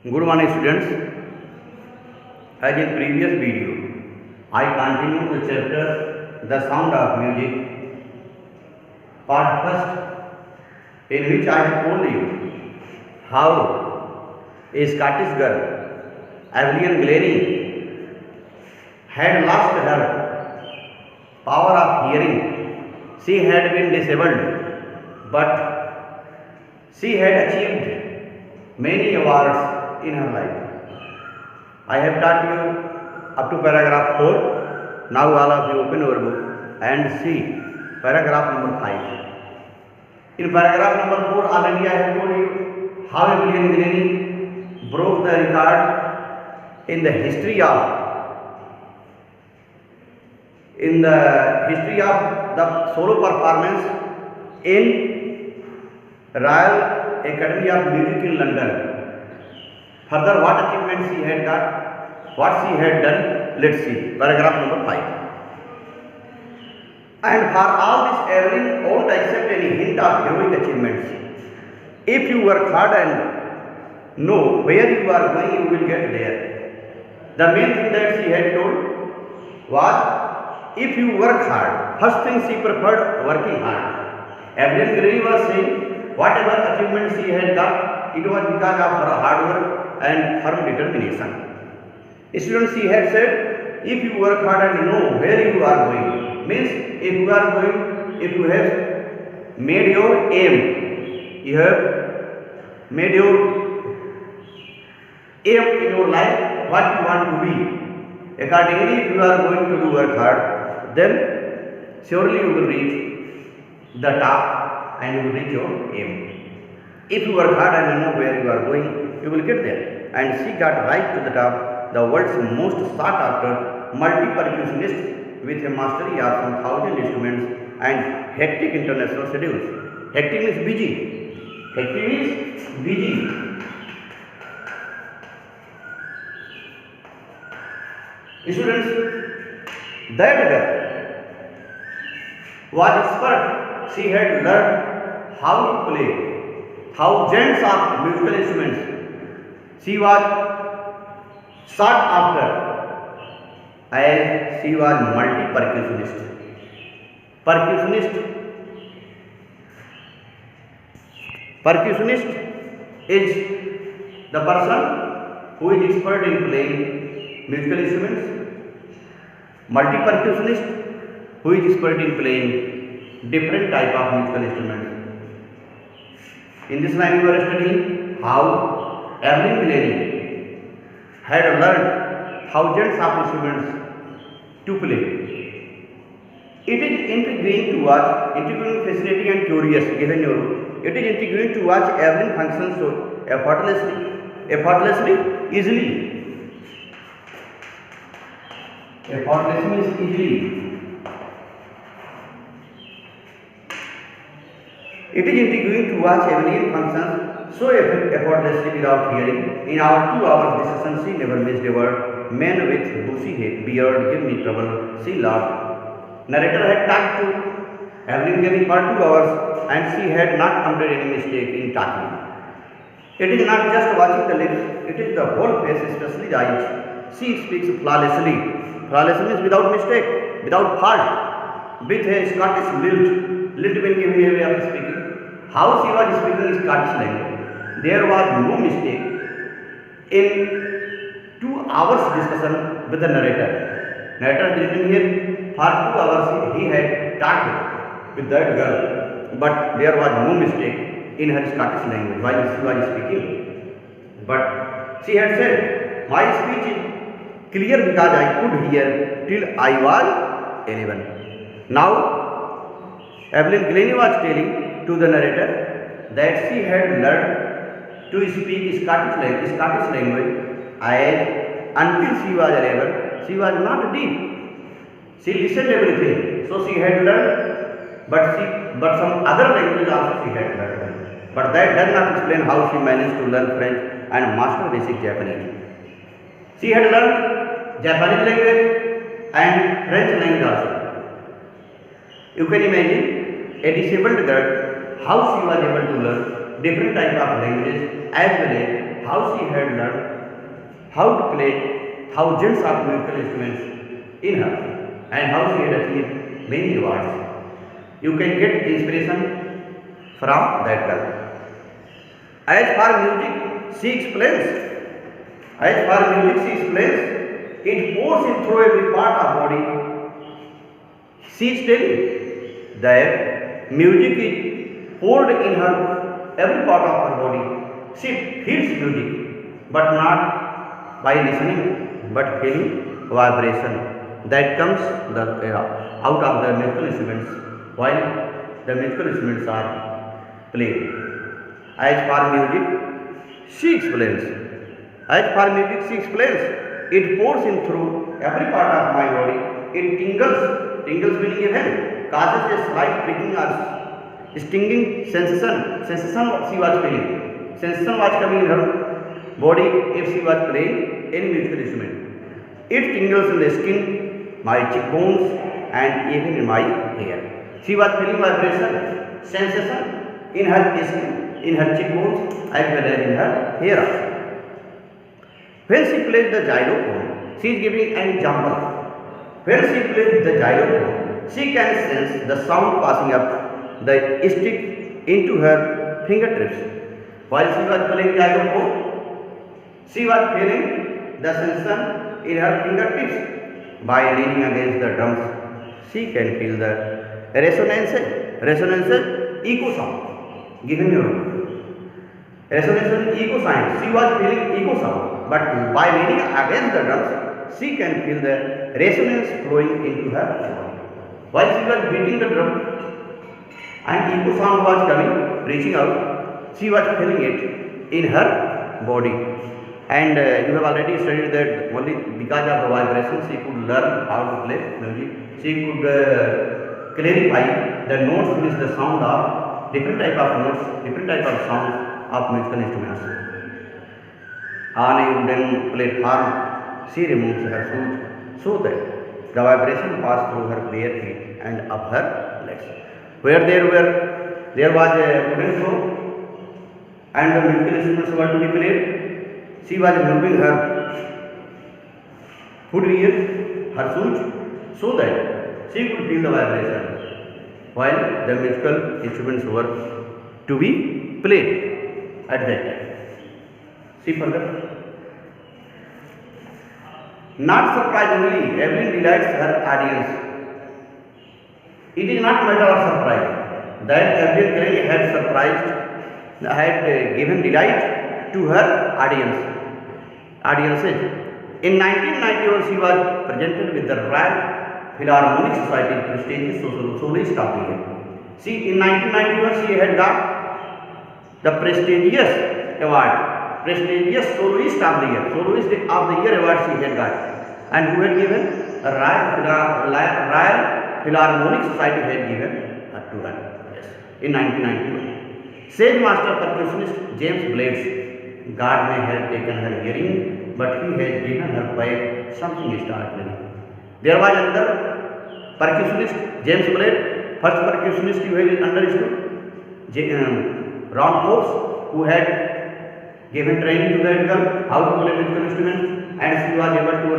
Good morning students. As in previous video, I continue the chapter The Sound of Music, part first, in which I have told you how a Scottish girl, Evelyn Glennie, had lost her power of hearing. She had been disabled, but she had achieved many awards in her life. I have taught you up to paragraph 4. Now all of you open your book and see paragraph number 5. In paragraph number 4 already I have told you how Evelyn Glennie broke the record in the history of the solo performance in Royal Academy of Music in London. Further, what achievements she had got, what she had done, let's see. Paragraph number 5. And for all this, Evelyn won't accept any hint of heroic achievements. If you work hard and know where you are going, you will get there. The main thing that she had told was, if you work hard, first thing she preferred working hard. Evelyn Glennie was saying, whatever achievements she had got, it was because of her hard work and firm determination. Students, she had said, if you work hard and know where you are going, means if you have made your aim, you have made your aim in your life, what you want to be. Accordingly, if you are going to do work hard, then surely you will reach the top and you will reach your aim. If you work hard and know where you are going, you will get there. And she got right to the top, the world's most sought after multi-percussionist with a mastery of some 1,000 instruments and hectic international schedules. Hectic means busy. Hectic means busy. Students, that girl was expert. She had learned how to play thousands of musical instruments. She was sought after as she was multi-percussionist. Percussionist is the person who is expert in playing musical instruments. Multi-percussionist who is expert in playing different type of musical instruments. In this line, we are studying how Evelyn Glennie had learned thousands of instruments to play. It is intriguing to watch, intriguing, fascinating, and curious. Given your, it is intriguing to watch Evelyn function so effortlessly, easily. Effortlessly is easily. It is intriguing to watch Evelyn functions so effortlessly without hearing. In our 2 hours discussion, she never missed a word. Men with bushy beard give me trouble, she laughed. Narrator had talked to Evelyn Glennie for 2 hours and she had not committed any mistake in talking. It is not just watching the lips, it is the whole face, especially the eyes. She speaks flawlessly. Flawlessly means without mistake, without fault, with a Scottish lilt. Lilt will give me a way of speaking. How she was speaking Scottish language. There was no mistake in 2 hours discussion with the narrator. Narrator has written here for 2 hours he had talked with that girl, but there was no mistake in her Scottish language while she was speaking. But she had said, my speech is clear because I could hear till I was 11. Now, Evelyn Glennie was telling to the narrator that she had learned to speak Scottish language as until she was 11, she was not deep. She listened everything, so she had learned, but some other language also she had learned. But that does not explain how she managed to learn French and master basic Japanese. She had learned Japanese language and French language also. You can imagine a disabled girl how she was able to learn different type of languages as well as how she had learned how to play thousands of musical instruments in her and how she had achieved many awards. You can get inspiration from that girl. As for music, she explains. It pours in through every part of body. She is telling that music is poured in her every part of her body. She feels music, but not by listening, but feeling vibration that comes out of the musical instruments while the musical instruments are played. As for music, she explains. It pours in through every part of my body. It tingles meaning even, causes a slight pricking or stinging sensation she was feeling. Sensation was coming in her body if she was playing any musical instrument. It tingles in the skin, my cheekbones and even in my hair. She was feeling vibration, sensation in her skin, in her cheekbones as well as in her hair. When she plays the xylophone, she is giving an example. When she plays the xylophone, she can sense the sound passing up the stick into her fingertips. While she was playing xylophone, she was feeling the sensation in her fingertips. By leaning against the drums, she can feel the resonance, echo sound. Given your resonance, echo sound. She was feeling echo sound, but by leaning against the drums, she can feel the resonance flowing into her body. While she was beating the drum and echo sound was coming, reaching out, she was feeling it in her body. And you have already studied that only because of the vibration she could learn how to play music. She could clarify the notes, means the sound of different type of notes, different type of sounds of musical instruments. On a wooden platform, she removes her shoes so that the vibration passed through her bare feet and up her legs. Where there was a wooden floor and the musical instruments were to be played, she was moving her footwear, her shoes, so that she could feel the vibration while the musical instruments were to be played at that time. See further. Not surprisingly, Evelyn delights her audience. It is not matter of surprise that Evelyn Crane had given delight to her audiences. In 1991, she was presented with the Royal Philharmonic Society prestigious soloist of the year. See, in 1991, she had got the prestigious award, prestigious soloist of the year, award she had got, and who had given a Royal Philharmonic Society had given to her. Yes, in 1991. Sage master percussionist James Blades, God may have taken her hearing, but he has given her back something extraordinary. There was another percussionist, James Blades, first percussionist you have understood, Ron Forbes, who had given training to that girl how to play musical instruments, and she was able to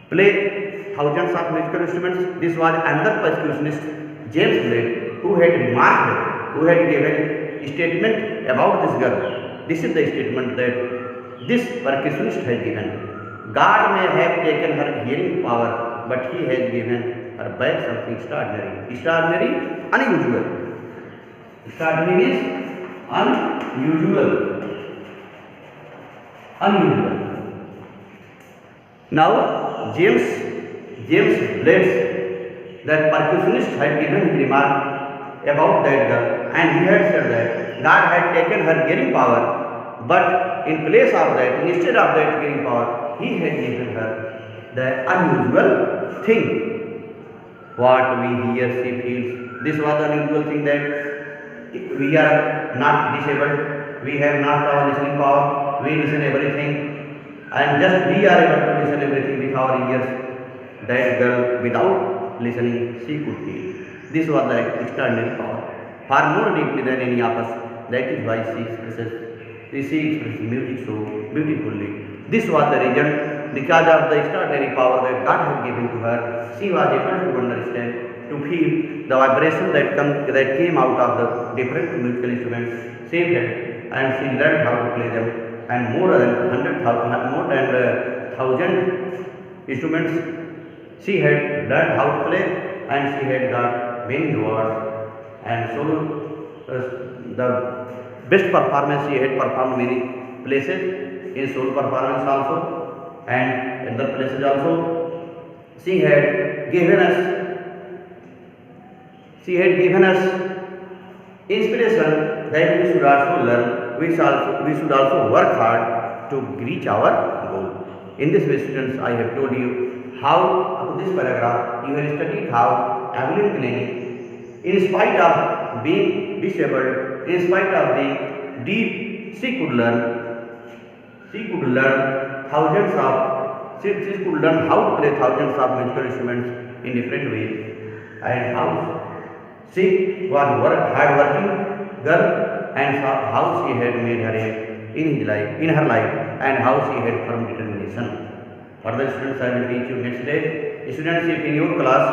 play thousands of musical instruments. This was another percussionist, James Blades, who had remarked, who had given a statement about this girl. This is the statement that this percussionist has given. God may have taken her hearing power, but he has given her back something extraordinary. Extraordinary, unusual. Extraordinary is unusual. Now, James Blades, that percussionist, had given his remark about that girl, and he had said that God had taken her hearing power, but in place of that, instead of that hearing power, he had given her the unusual thing. What we hear, she feels. This was the unusual thing, that we are not disabled, we have not our listening power, we listen everything, and just we are able to listen everything with our ears. That girl, without listening, she could feel. This was the extraordinary power, far more deeply than any of us. That is why she expresses She expressed music so beautifully. This was the reason, because of the extraordinary power that God had given to her. She was able to understand, to feel the vibration that came out of the different musical instruments she had, and she learned how to play them. And more than 1,000 instruments she had learned how to play, and she had got many awards. And so the best performance she had performed many places in solo performance also, and in other places also. She had given us she had given us inspiration that we should also learn, we should also work hard to reach our goal. In this way, students, I have told you how, up to this paragraph, you have studied how Evelyn Glennie, in spite of being disabled, in spite of being deaf, she could learn thousands of, she could learn how to play thousands of musical instruments in different ways, and how she was hard working girl, and how she had made her in her life, and how she had firm determination. Further, students, I will teach you next day. Students, if in your class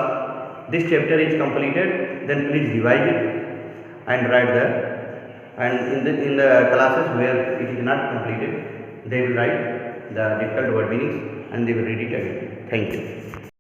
this chapter is completed, then please revise it and write the, and in the classes where it is not completed, they will write the difficult word meanings and they will read it again. Thank you.